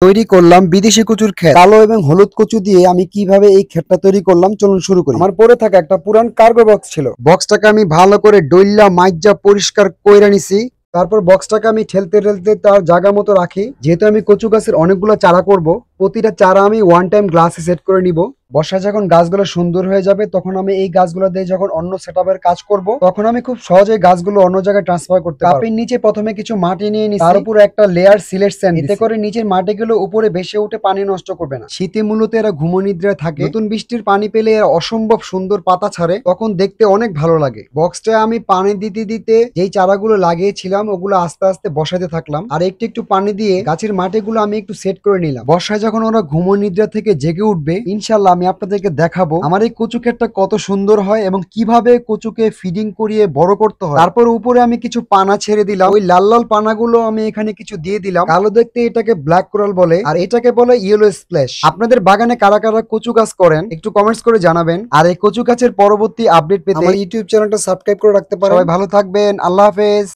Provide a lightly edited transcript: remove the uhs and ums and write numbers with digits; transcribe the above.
তৈরি করলাম বিদেশি কচুর ক্ষেত। কালো এবং হলুদ কচু দিয়ে আমি কিভাবে এই ক্ষেতটা তৈরি করলাম চলুন শুরু করি। আমার পরে থাকা একটা পুরান কার্গো বক্স ছিল, বক্সটাকে আমি ভালো করে ডইল্লা মাইজা পরিষ্কার কইরা নিছি। তারপর বক্সটাকে আমি ঠেলতে ঠেলতে তার জায়গা মতো রাখি। যেহেতু আমি কচু গাছের অনেকগুলো চারা করব, প্রতিটা চারা আমি ওয়ান টাইম গ্লাসে সেট করে নিব। বর্ষায় যখন গাছগুলো সুন্দর হয়ে যাবে তখন আমি এই গাছগুলো দিয়ে যখন অন্য সেটআপের কাজ করব, তখন আমি খুব সহজে গাছগুলো অন্য জায়গায় ট্রান্সফার করতে পারবো। কাপের নিচে প্রথমে কিছু মাটি নিয়ে নিছি, তার উপর একটা লেয়ার সিলেট স্যান্ড, এতে করে নিচের মাটিগুলো উপরে ভেসে উঠে পানি নষ্ট করবে না। শীতে মূলত এরা ঘুমোনিদ্রায় থাকে। নতুন বৃষ্টির পানি পেলে এরা অসম্ভব সুন্দর পাতা ছাড়ে, তখন দেখতে অনেক ভালো লাগে। বক্সটায় আমি পানি দিতে দিতে যেই চারাগুলো লাগিয়েছিলাম ওগুলো আস্তে আস্তে বসাতে থাকলাম, আর একটু একটু পানি দিয়ে গাছের মাটিগুলো আমি একটু সেট করে নিলাম। বর্ষায় যখন ওরা ঘুমোনিদ্রা থেকে জেগে উঠবে, ইনশাল্লাহ আমি আপনাদেরকে দেখাবো আমার এই কচু ক্ষেতটা কত সুন্দর হয় এবং কিভাবে কচুকে ফিডিং করিয়ে বড় করতে হয়। তারপর উপরে আমি কিছু পানা ছেড়ে দিলাম, ওই লাল লাল পানাগুলো আমি এখানে কিছু দিয়ে দিলাম। কালো দেখতে এটাকে ব্ল্যাক কোরাল বলে, আর এটাকে বলে ইয়েলো স্প্ল্যাশ। আপনাদের বাগানে কারা কারা কচু গাছ করেন একটু কমেন্টস করে জানাবেন। আর এই কচু গাছের পরবর্তী আপডেট পেতে আমার ইউটিউব চ্যানেলটা সাবস্ক্রাইব করে রাখতে পারেন। সবাই ভালো থাকবেন, আল্লাহ হাফেজ।